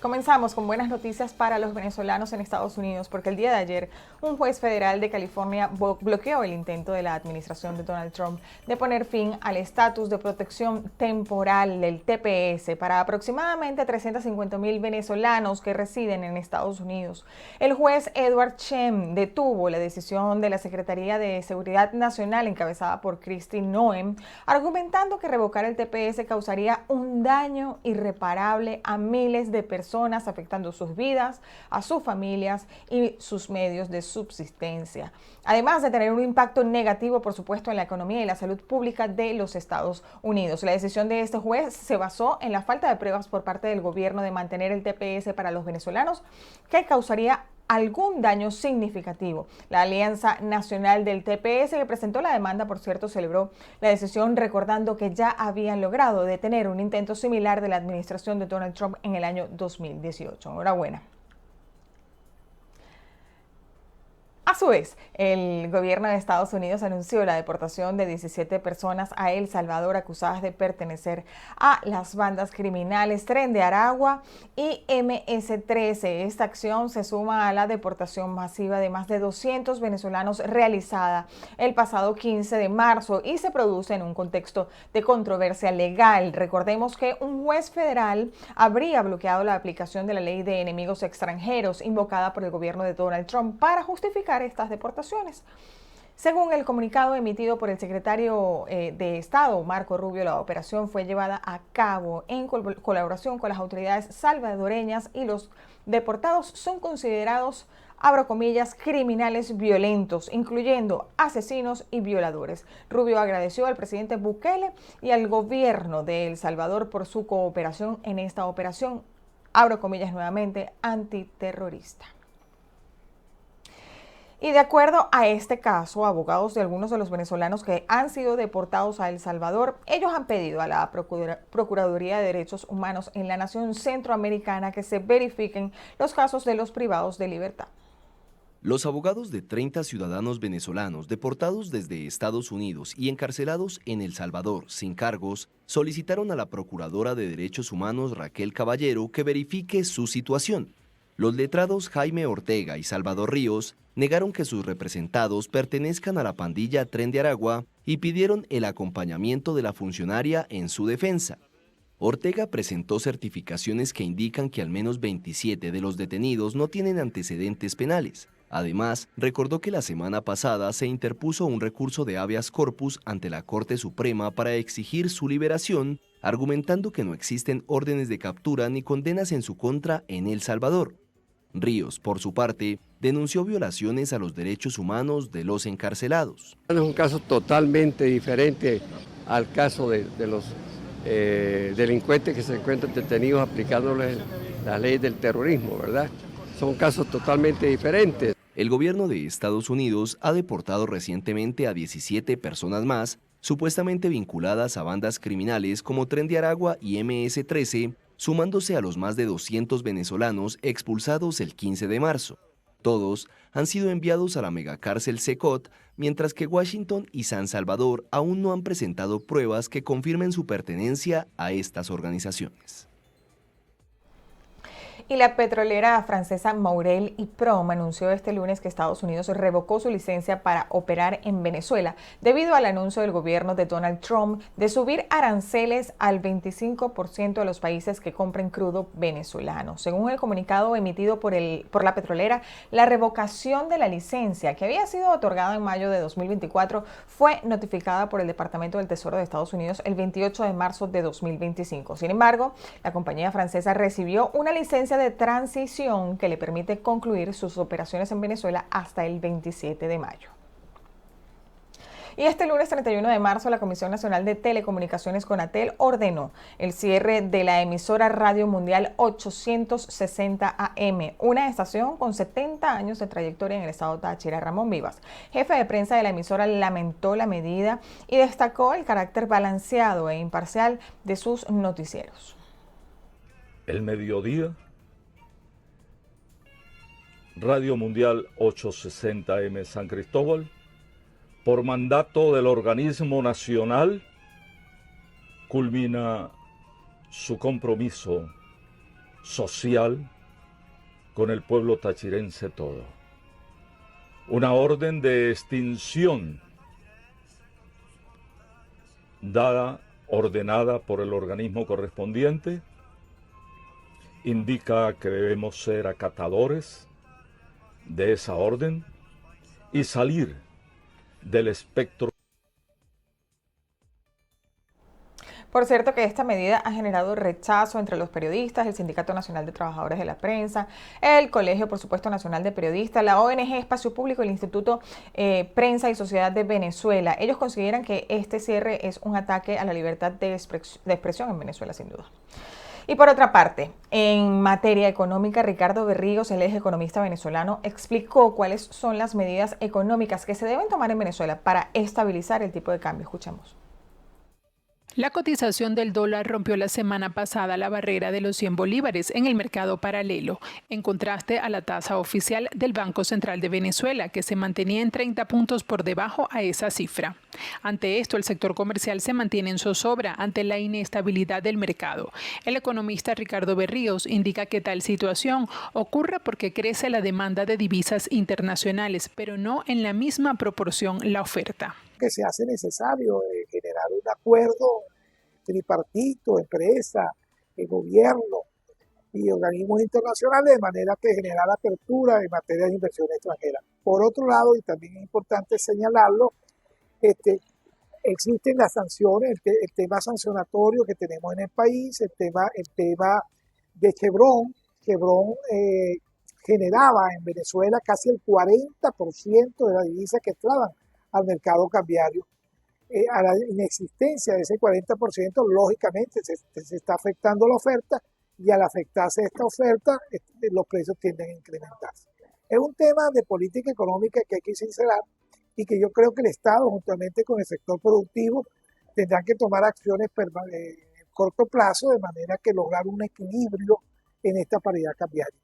Comenzamos con buenas noticias para los venezolanos en Estados Unidos, porque el día de ayer un juez federal de California bloqueó el intento de la administración de Donald Trump de poner fin al estatus de protección temporal del TPS para aproximadamente 350,000 venezolanos que residen en Estados Unidos. El juez Edward Chem detuvo la decisión de la Secretaría de Seguridad Nacional encabezada por Kristi Noem, argumentando que revocar el TPS causaría un daño irreparable a miles de personas, afectando sus vidas, a sus familias y sus medios de subsistencia. Además de tener un impacto negativo, por supuesto, en la economía y la salud pública de los Estados Unidos. La decisión de este juez se basó en la falta de pruebas por parte del gobierno de mantener el TPS para los venezolanos, que causaría algún daño significativo. La Alianza Nacional del TPS, que presentó la demanda, por cierto, celebró la decisión, recordando que ya habían logrado detener un intento similar de la administración de Donald Trump en el año 2018. Enhorabuena. A su vez, el gobierno de Estados Unidos anunció la deportación de 17 personas a El Salvador acusadas de pertenecer a las bandas criminales Tren de Aragua y MS-13. Esta acción se suma a la deportación masiva de más de 200 venezolanos realizada el pasado 15 de marzo y se produce en un contexto de controversia legal. Recordemos que un juez federal habría bloqueado la aplicación de la ley de enemigos extranjeros invocada por el gobierno de Donald Trump para justificar estas deportaciones. Según el comunicado emitido por el secretario de Estado, Marco Rubio, la operación fue llevada a cabo en colaboración con las autoridades salvadoreñas y los deportados son considerados, abro comillas, criminales violentos, incluyendo asesinos y violadores. Rubio agradeció al presidente Bukele y al gobierno de El Salvador por su cooperación en esta operación, abro comillas nuevamente, antiterrorista. Y de acuerdo a este caso, abogados de algunos de los venezolanos que han sido deportados a El Salvador, ellos han pedido a la Procuraduría de Derechos Humanos en la nación centroamericana que se verifiquen los casos de los privados de libertad. Los abogados de 30 ciudadanos venezolanos deportados desde Estados Unidos y encarcelados en El Salvador sin cargos solicitaron a la Procuradora de Derechos Humanos Raquel Caballero que verifique su situación. Los letrados Jaime Ortega y Salvador Ríos negaron que sus representados pertenezcan a la pandilla Tren de Aragua y pidieron el acompañamiento de la funcionaria en su defensa. Ortega presentó certificaciones que indican que al menos 27 de los detenidos no tienen antecedentes penales. Además, recordó que la semana pasada se interpuso un recurso de habeas corpus ante la Corte Suprema para exigir su liberación, argumentando que no existen órdenes de captura ni condenas en su contra en El Salvador. Ríos, por su parte, denunció violaciones a los derechos humanos de los encarcelados. Es un caso totalmente diferente al caso de los delincuentes que se encuentran detenidos aplicándoles la ley del terrorismo, ¿verdad? Son casos totalmente diferentes. El gobierno de Estados Unidos ha deportado recientemente a 17 personas más, supuestamente vinculadas a bandas criminales como Tren de Aragua y MS-13, sumándose a los más de 200 venezolanos expulsados el 15 de marzo. Todos han sido enviados a la megacárcel Secot, mientras que Washington y San Salvador aún no han presentado pruebas que confirmen su pertenencia a estas organizaciones. Y la petrolera francesa Maurel y Prom anunció este lunes que Estados Unidos revocó su licencia para operar en Venezuela debido al anuncio del gobierno de Donald Trump de subir aranceles al 25% a los países que compren crudo venezolano. Según el comunicado emitido por la petrolera, la revocación de la licencia, que había sido otorgada en mayo de 2024, fue notificada por el Departamento del Tesoro de Estados Unidos el 28 de marzo de 2025. Sin embargo, la compañía francesa recibió una licencia de transición que le permite concluir sus operaciones en Venezuela hasta el 27 de mayo. Y este lunes 31 de marzo, la Comisión Nacional de Telecomunicaciones, CONATEL, ordenó el cierre de la emisora Radio Mundial 860 AM, una estación con 70 años de trayectoria en el estado Táchira. Ramón Vivas, jefe de prensa de la emisora, lamentó la medida y destacó el carácter balanceado e imparcial de sus noticieros. El mediodía, Radio Mundial 860M San Cristóbal, por mandato del organismo nacional, culmina su compromiso social con el pueblo tachirense todo. Una orden de extinción ordenada por el organismo correspondiente, indica que debemos ser acatadores de esa orden y salir del espectro. Por cierto que esta medida ha generado rechazo entre los periodistas, el Sindicato Nacional de Trabajadores de la Prensa, el Colegio, por supuesto, Nacional de Periodisas, la ONG Espacio Público y el Instituto Prensa y Sociedad de Venezuela. Ellos consideran que este cierre es un ataque a la libertad de expresión en Venezuela, sin duda. Y por otra parte, en materia económica, Ricardo Berríos, el ex economista venezolano, explicó cuáles son las medidas económicas que se deben tomar en Venezuela para estabilizar el tipo de cambio. Escuchemos. La cotización del dólar rompió la semana pasada la barrera de los 100 bolívares en el mercado paralelo, en contraste a la tasa oficial del Banco Central de Venezuela, que se mantenía en 30 puntos por debajo a esa cifra. Ante esto, el sector comercial se mantiene en zozobra ante la inestabilidad del mercado. El economista Ricardo Berríos indica que tal situación ocurre porque crece la demanda de divisas internacionales, pero no en la misma proporción la oferta. Que se hace necesario generar un acuerdo tripartito, empresa, gobierno y organismos internacionales, de manera que generar apertura en materia de inversión extranjera. Por otro lado, y también es importante señalarlo, existen las sanciones, el tema sancionatorio que tenemos en el país, el tema de Chevron. Chevron generaba en Venezuela casi el 40% de la divisa que entraban al mercado cambiario. A la inexistencia de ese 40%, lógicamente se está afectando la oferta, y al afectarse esta oferta, los precios tienden a incrementarse. Es un tema de política económica que hay que sincerar y que yo creo que el Estado, juntamente con el sector productivo, tendrán que tomar acciones de corto plazo, de manera que lograr un equilibrio en esta paridad cambiaria.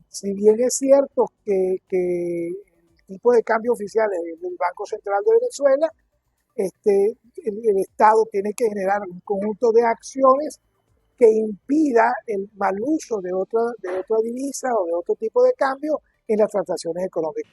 Si bien es cierto que el tipo de cambio oficial es del Banco Central de Venezuela, el Estado tiene que generar un conjunto de acciones que impida el mal uso de otra divisa o de otro tipo de cambio en las transacciones económicas.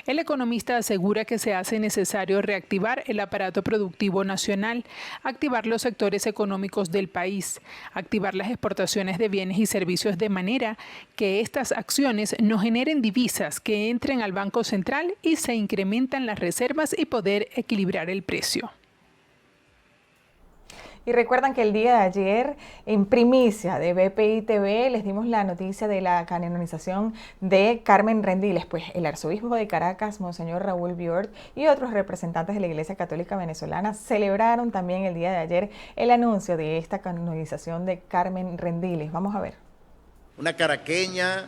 El economista asegura que se hace necesario reactivar el aparato productivo nacional, activar los sectores económicos del país, activar las exportaciones de bienes y servicios de manera que estas acciones no generen divisas que entren al Banco Central y se incrementan las reservas y poder equilibrar el precio. Y recuerdan que el día de ayer, en primicia de BPI TV, les dimos la noticia de la canonización de Carmen Rendiles. Pues el arzobispo de Caracas, Monseñor Raúl Biort, y otros representantes de la Iglesia Católica Venezolana celebraron también el día de ayer el anuncio de esta canonización de Carmen Rendiles. Vamos a ver. Una caraqueña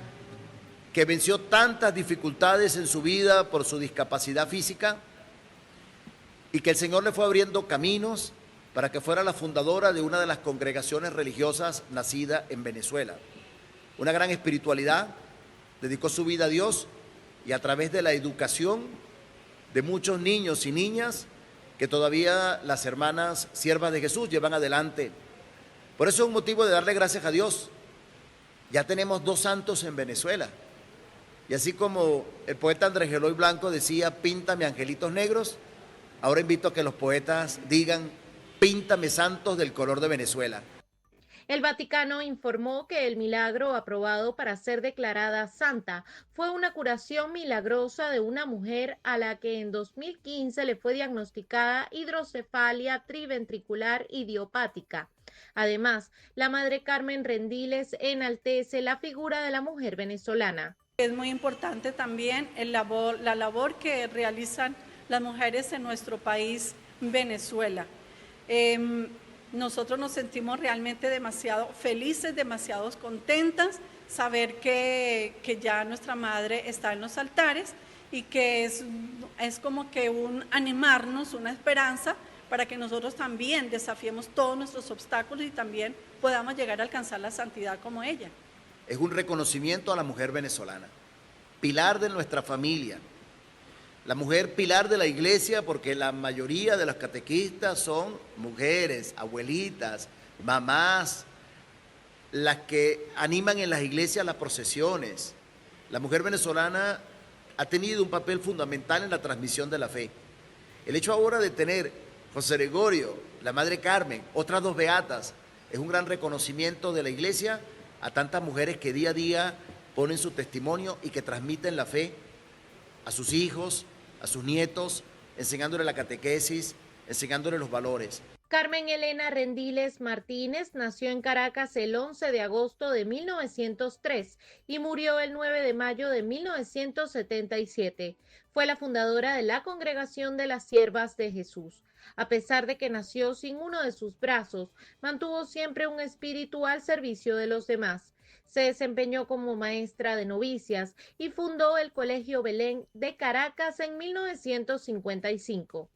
que venció tantas dificultades en su vida por su discapacidad física y que el Señor le fue abriendo caminos para que fuera la fundadora de una de las congregaciones religiosas nacida en Venezuela. Una gran espiritualidad, dedicó su vida a Dios y a través de la educación de muchos niños y niñas que todavía las hermanas siervas de Jesús llevan adelante. Por eso es un motivo de darle gracias a Dios. Ya tenemos 2 santos en Venezuela. Y así como el poeta Andrés Eloy Blanco decía, píntame angelitos negros, ahora invito a que los poetas digan, píntame santos del color de Venezuela. El Vaticano informó que el milagro aprobado para ser declarada santa fue una curación milagrosa de una mujer a la que en 2015 le fue diagnosticada hidrocefalia triventricular idiopática. Además, la Madre Carmen Rendiles enaltece la figura de la mujer venezolana. Es muy importante también la labor que realizan las mujeres en nuestro país, Venezuela. Nosotros nos sentimos realmente demasiado felices, demasiado contentas, saber que ya nuestra madre está en los altares y que es como que un animarnos, una esperanza para que nosotros también desafiemos todos nuestros obstáculos y también podamos llegar a alcanzar la santidad como ella. Es un reconocimiento a la mujer venezolana, pilar de nuestra familia. La mujer pilar de la iglesia, porque la mayoría de los catequistas son mujeres, abuelitas, mamás, las que animan en las iglesias las procesiones. La mujer venezolana ha tenido un papel fundamental en la transmisión de la fe. El hecho ahora de tener José Gregorio, la Madre Carmen, otras dos beatas, es un gran reconocimiento de la iglesia a tantas mujeres que día a día ponen su testimonio y que transmiten la fe a sus hijos, a sus nietos, enseñándoles la catequesis, enseñándoles los valores. Carmen Elena Rendiles Martínez nació en Caracas el 11 de agosto de 1903 y murió el 9 de mayo de 1977. Fue la fundadora de la Congregación de las Siervas de Jesús. A pesar de que nació sin uno de sus brazos, mantuvo siempre un espíritu al servicio de los demás. Se desempeñó como maestra de novicias y fundó el Colegio Belén de Caracas en 1955.